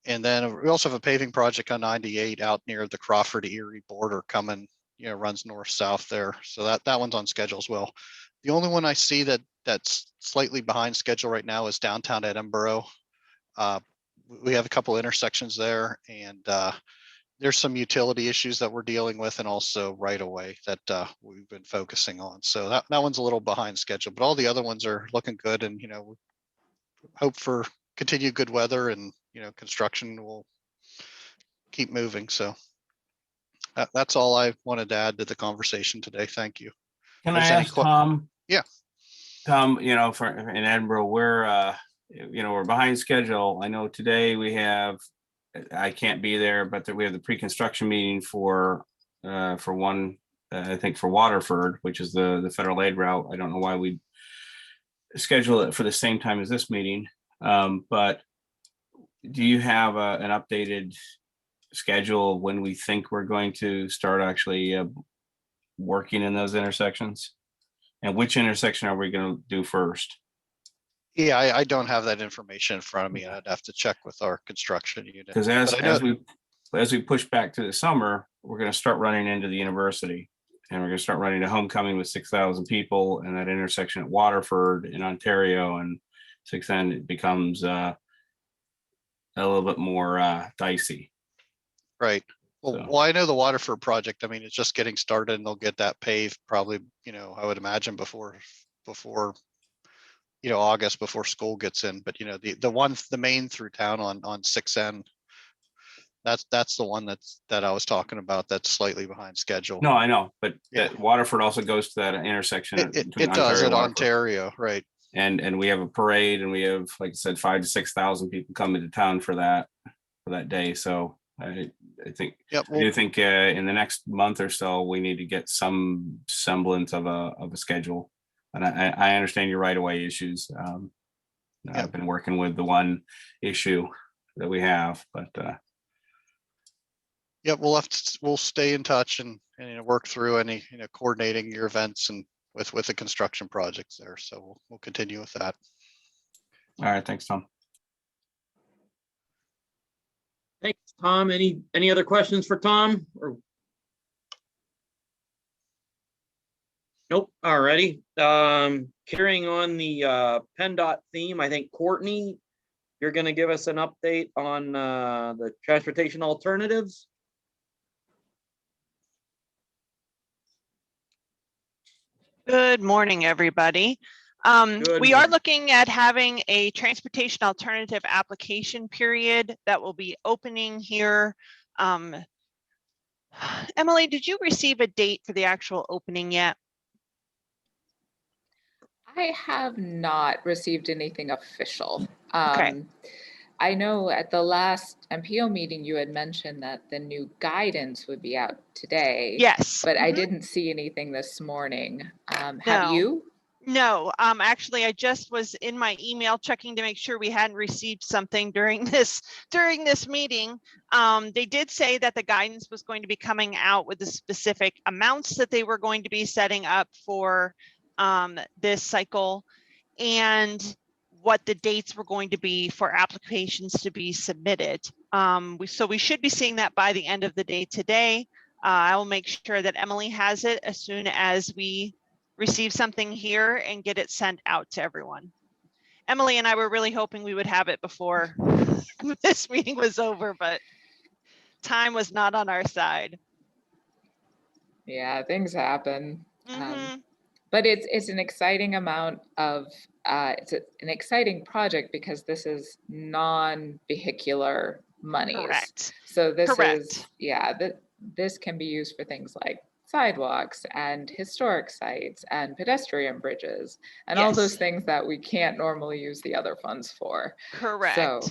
then we also have a paving project on 98 out near the Crawford Erie border coming, runs north-south there. So that one's on schedule as well. The only one I see that's slightly behind schedule right now is downtown Edinburgh. We have a couple intersections there, and there's some utility issues that we're dealing with, and also right away that we've been focusing on. So that one's a little behind schedule, but all the other ones are looking good, and we hope for continued good weather, and construction will keep moving. So that's all I wanted to add to the conversation today. Thank you. Can I ask Tom? Yeah. Tom, for in Edinburgh, we're behind schedule. I know today I can't be there, but we have the pre-construction meeting for one, I think for Waterford, which is the federal aid route. I don't know why we schedule it for the same time as this meeting. But do you have an updated schedule when we think we're going to start actually working in those intersections? And which intersection are we going to do first? Yeah, I don't have that information in front of me. I'd have to check with our construction unit. Because as we push back to the summer, we're going to start running into the university, and we're going to start running to homecoming with 6,000 people, and that intersection at Waterford in Ontario, and 6N, it becomes a little bit more dicey. Right. Well, I know the Waterford project, it's just getting started, and they'll get that paved probably, I would imagine before August, before school gets in. But the main through town on 6N, that's the one that I was talking about, that's slightly behind schedule. No, I know, but that Waterford also goes to that intersection. It does at Ontario, right? And we have a parade, and we have, like I said, 5,000 to 6,000 people coming to town for that day. So I think I do think in the next month or so we need to get some semblance of a schedule. And I understand your right of way issues. I've been working with the one issue that we have, but we'll stay in touch and work through any coordinating your events and with the construction projects there. So we'll continue with that. All right, thanks, Tom. Thanks, Tom. Any other questions for Tom? Nope. All righty. Carrying on the Penndot theme, I think Courtney, you're going to give us an update on the transportation alternatives. Good morning, everybody. We are looking at having a transportation alternative application period that will be opening here. Emily, did you receive a date for the actual opening yet? I have not received anything official. Okay. I know at the last MPO meeting, you had mentioned that the new guidance would be out today. Yes. But I didn't see anything this morning. Have No. you? No, actually, I just was in my email checking to make sure we hadn't received something during this meeting. They did say that the guidance was going to be coming out with the specific amounts that they were going to be setting up for this cycle, and what the dates were going to be for applications to be submitted. So we should be seeing that by the end of the day today. I will make sure that Emily has it as soon as we receive something here and get it sent out to everyone. Emily and I were really hoping we would have it before this meeting was over, but time was not on our side. Yeah, things happen. But it's an exciting amount of, it's an exciting project because this is non-vehicular monies. Correct. So this is, Correct. yeah, this can be used for things like sidewalks and historic sites and pedestrian bridges and all those Yes. things that we can't normally use the other funds for. Correct. So,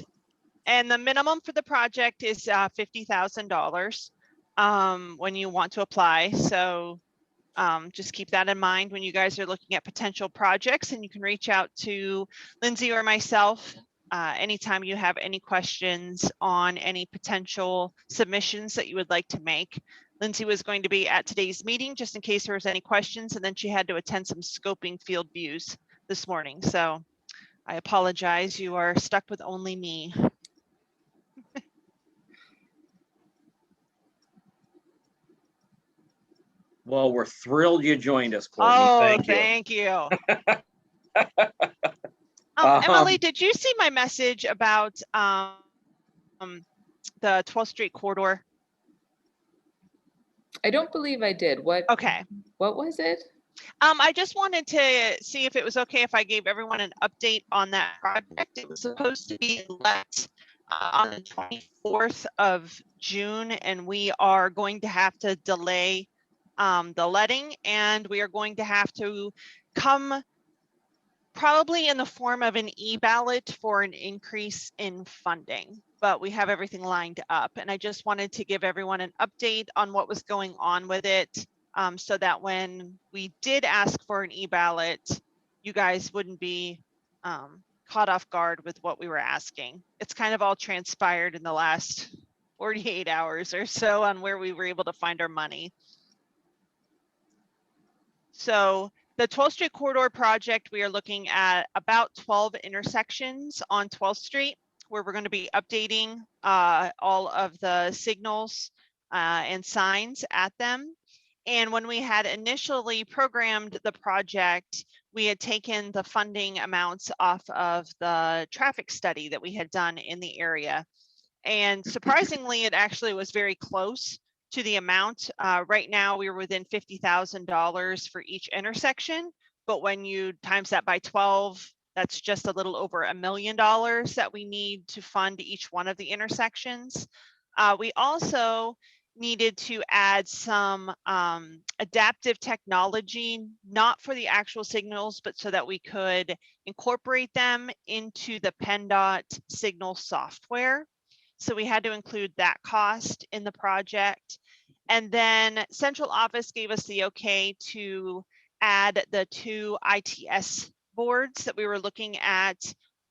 And the minimum for the project is $50,000 when you want to apply. So just keep that in mind when you guys are looking at potential projects, and you can reach out to Lindsay or myself anytime you have any questions on any potential submissions that you would like to make. Lindsay was going to be at today's meeting just in case there was any questions, and then she had to attend some scoping field views this morning. So I apologize, you are stuck with only me. Well, we're thrilled you joined us, Courtney. Oh, Thank you. thank you. Emily, did you see my message about the 12th Street corridor? I don't believe I did. What was it? I just wanted to see if it was okay if I gave everyone an update on that project. It was supposed to be let on the 24th of June, and we are going to have to delay the letting, and we are going to have to come probably in the form of an e-ballot for an increase in funding, but we have everything lined up. And I just wanted to give everyone an update on what was going on with it, so that when we did ask for an e-ballot, you guys wouldn't be caught off guard with what we were asking. It's kind of all transpired in the last 48 hours or so on where we were able to find our money. So the 12th Street Corridor project, we are looking at about 12 intersections on 12th Street, where we're going to be updating all of the signals and signs at them. And when we had initially programmed the project, we had taken the funding amounts off of the traffic study that we had done in the area. And surprisingly, it actually was very close to the amount. Right now, we were within $50,000 for each intersection, but when you times that by 12, that's just a little over $1 million that we need to fund each one of the intersections. We also needed to add some adaptive technology, not for the actual signals, but so that we could incorporate them into the Penndot signal software. So we had to include that cost in the project. And then central office gave us the okay to add the 2 ITS boards that we were looking at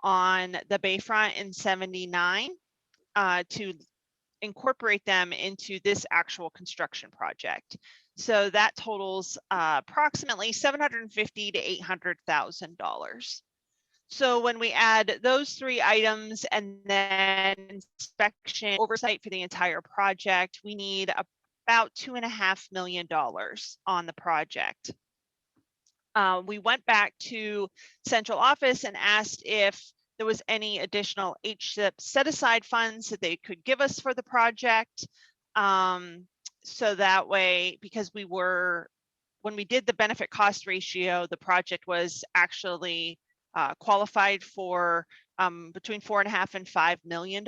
on the Bayfront in 79 to incorporate them into this actual construction project. So that totals approximately $750,000 to $800,000. So when we add those 3 items and then inspection oversight for the entire project, we need about $2.5 million on the project. We went back to central office and asked if there was any additional HSIP set aside funds that they could give us for the project. So that way, because when we did the benefit cost ratio, the project was actually qualified for between $4.5 and $5 million.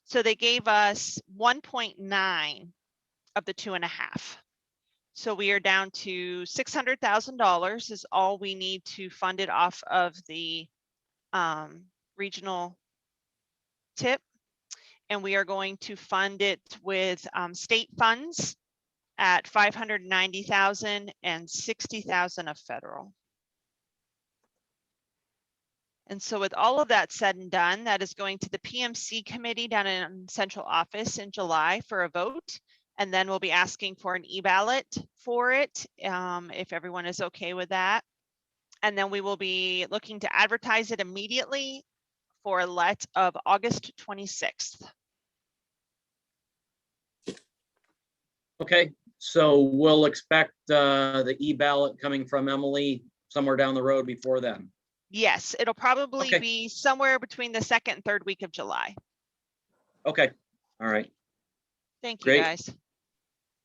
So they gave us 1.9 of the 2.5. So we are down to $600,000 is all we need to fund it off of the regional tip. And we are going to fund it with state funds at $590,000 and $60,000 of federal. And so with all of that said and done, that is going to the PMC committee down in central office in July for a vote. And then we'll be asking for an e-ballot for it, if everyone is okay with that. And then we will be looking to advertise it immediately for a let of August 26th. Okay, so we'll expect the e-ballot coming from Emily somewhere down the road before then. Yes, it'll probably be somewhere between the 2nd and 3rd week of July. Okay, all right. Thank you, Great. guys.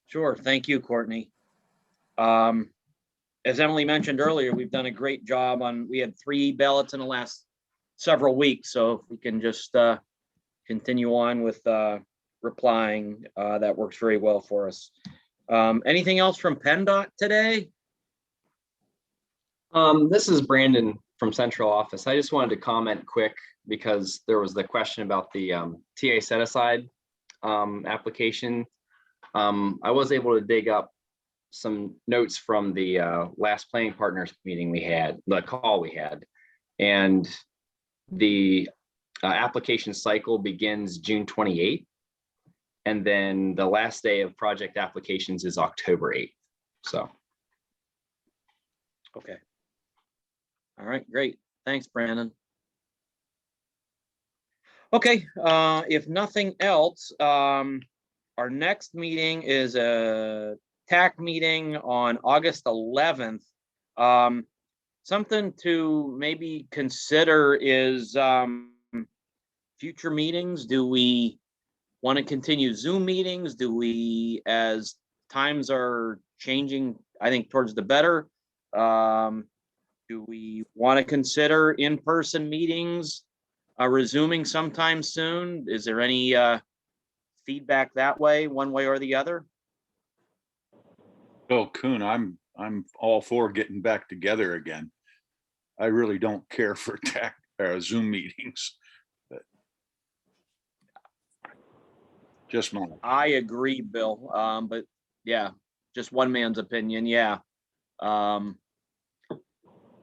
Sure, thank you, Courtney. As Emily mentioned earlier, we've done a great job on, we had 3 ballots in the last several weeks. So if we can just continue on with replying. That works very well for us. Anything else from Penndot today? This is Brandon from central office. I just wanted to comment quick because there was the question about the TA set aside application. I was able to dig up some notes from the last planning partners meeting we had, the call we had, and the application cycle begins June 28th. And then the last day of project applications is October 8th. So. Okay. All right, great. Thanks, Brandon. Okay, if nothing else, our next meeting is a TAC meeting on August 11th. Something to maybe consider is future meetings. Do we want to continue Zoom meetings? Do we, as times are changing, I think towards the better, do we want to consider in-person meetings resuming sometime soon? Is there any feedback that way, one way or the other? Bill Kuhn, I'm all for getting back together again. I really don't care for Zoom meetings. But just my. I agree, Bill. But yeah, just one man's opinion. Yeah.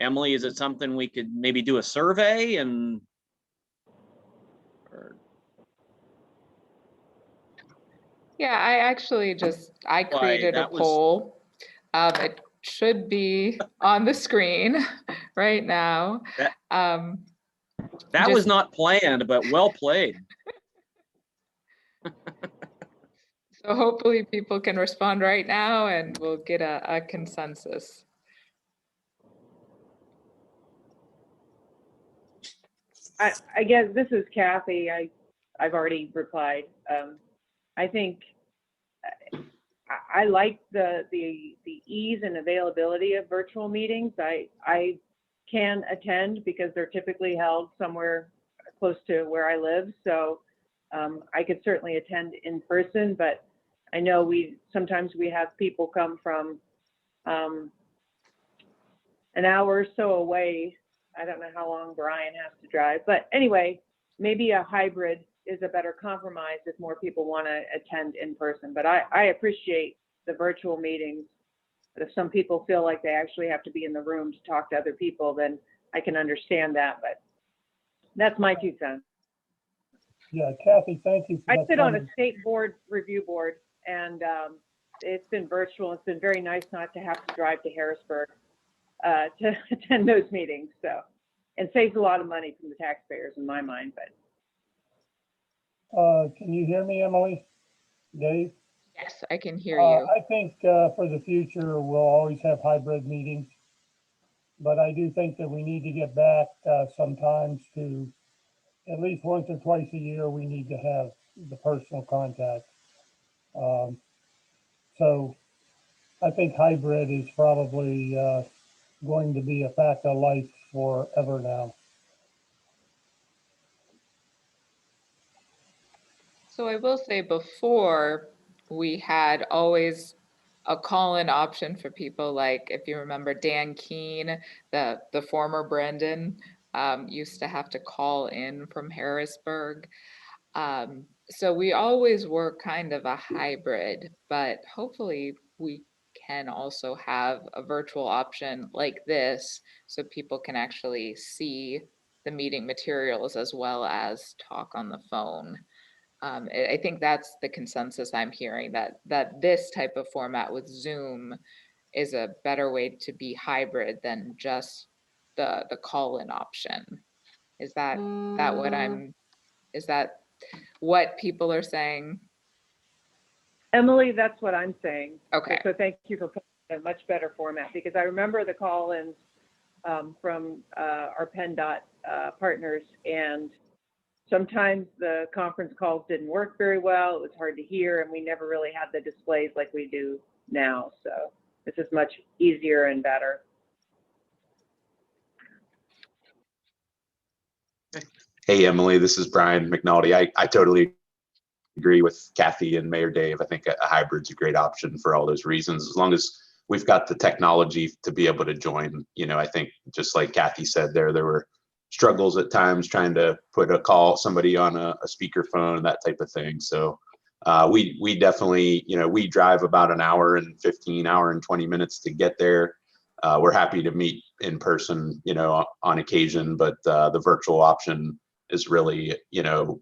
Emily, is it something we could maybe do a survey and? Yeah, I actually I created a poll. It should be on the screen right now. That was not planned, but well played. So hopefully people can respond right now and we'll get a consensus. I guess this is Kathy. I've already replied. I think I like the ease and availability of virtual meetings. I can attend because they're typically held somewhere close to where I live. So I could certainly attend in person, but I know sometimes we have people come from an hour or so away. I don't know how long Brian has to drive, but anyway, maybe a hybrid is a better compromise if more people want to attend in person. But I appreciate the virtual meetings. But if some people feel like they actually have to be in the room to talk to other people, then I can understand that. But that's my 2 cents. Yeah, Kathy, thank you for I that sit on a comment. state board review board, and it's been virtual. It's been very nice not to have to drive to Harrisburg to attend those meetings. So, and saves a lot of money from the taxpayers in my mind. But can you hear me, Emily? Dave? Yes, I can hear you. I think for the future, we'll always have hybrid meetings. But I do think that we need to get back sometimes to at least once or twice a year, we need to have the personal contact. So I think hybrid is probably going to be a fact of life forever now. So I will say before we had always a call-in option for people like, if you remember Dan Keene, the former Brendan, used to have to call in from Harrisburg. So we always were kind of a hybrid, but hopefully we can also have a virtual option like this so people can actually see the meeting materials as well as talk on the phone. I think that's the consensus I'm hearing, that this type of format with Zoom is a better way to be hybrid than just the call-in option. Is that what people are saying? Emily, that's what I'm saying. Okay. So thank you for putting a much better format, because I remember the call-ins from our Penndot partners, and sometimes the conference calls didn't work very well. It was hard to hear, and we never really had the displays like we do now. So this is much easier and better. Hey, Emily, this is Brian McNulty. I totally agree with Kathy and Mayor Dave. I think a hybrid's a great option for all those reasons, as long as we've got the technology to be able to join. I think just like Kathy said, there were struggles at times trying to put somebody on a speakerphone, that type of thing. So we definitely, we drive about an hour and 20 minutes to get there. We're happy to meet in person, on occasion, but the virtual option is really,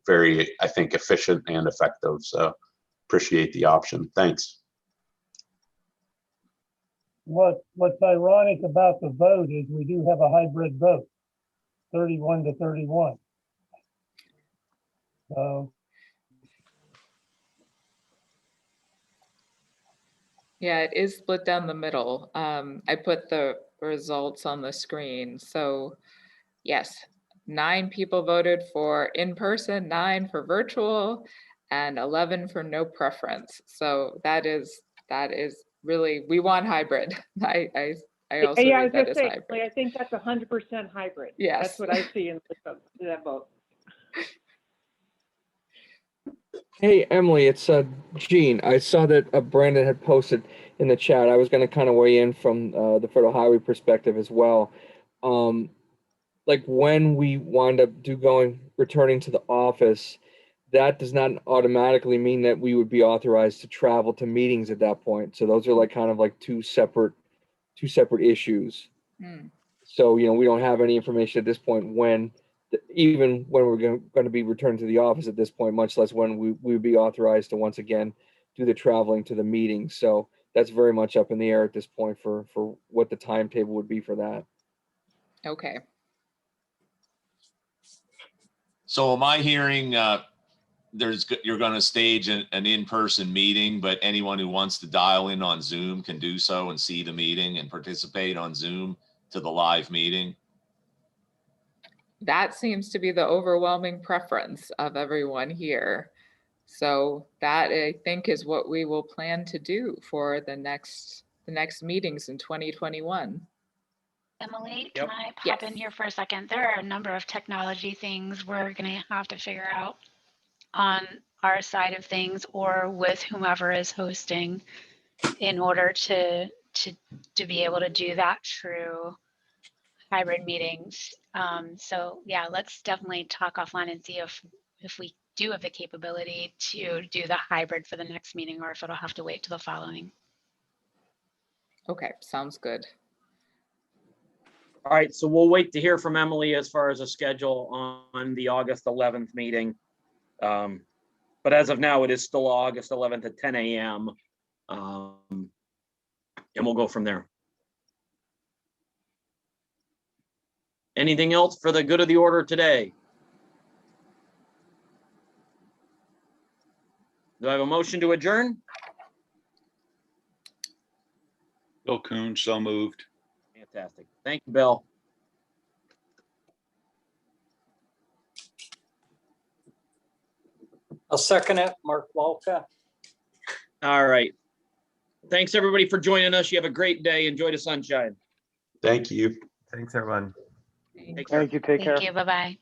very, I think, efficient and effective. So appreciate the option. Thanks. What's ironic about the vote is we do have a hybrid vote, 31 to 31. So Yeah, it is split down the middle. I put the results on the screen. So yes, 9 people voted for in-person, 9 for virtual, and 11 for no preference. So that is really, we want hybrid. I also Yeah, I read was that gonna as say, hybrid. I think that's 100% hybrid. Yes. That's what I see in that vote. Hey, Emily, it's Gene. I saw that Brandon had posted in the chat. I was going to kind of weigh in from the federal highway perspective as well. Like when we wind up returning to the office, that does not automatically mean that we would be authorized to travel to meetings at that point. So those are like kind of like two separate issues. So, we don't have any information at this point even when we're going to be returned to the office at this point, much less when we would be authorized to once again do the traveling to the meetings. So that's very much up in the air at this point for what the timetable would be for that. Okay. So am I hearing you're going to stage an in-person meeting, but anyone who wants to dial in on Zoom can do so and see the meeting and participate on Zoom to the live meeting? That seems to be the overwhelming preference of everyone here. So that, I think, is what we will plan to do for the next meetings in 2021. Emily, can I pop in here for a second? There are a number of technology things we're going to have to figure out on our side of things or with whomever is hosting in order to be able to do that through hybrid meetings. So yeah, let's definitely talk offline and see if we do have the capability to do the hybrid for the next meeting or if it'll have to wait till the following. Okay, sounds good. All right, so we'll wait to hear from Emily as far as a schedule on the August 11th meeting. But as of now, it is still August 11th at 10 a.m. And we'll go from there. Anything else for the good of the order today? Do I have a motion to adjourn? Bill Coon, so moved. Fantastic. Thank you, Bill. I'll second it, Mark Walka. All right. Thanks, everybody, for joining us. You have a great day. Enjoy the sunshine. Thank you. Thanks, everyone. Take care. Thank you. Take care. Thank you. Bye-bye.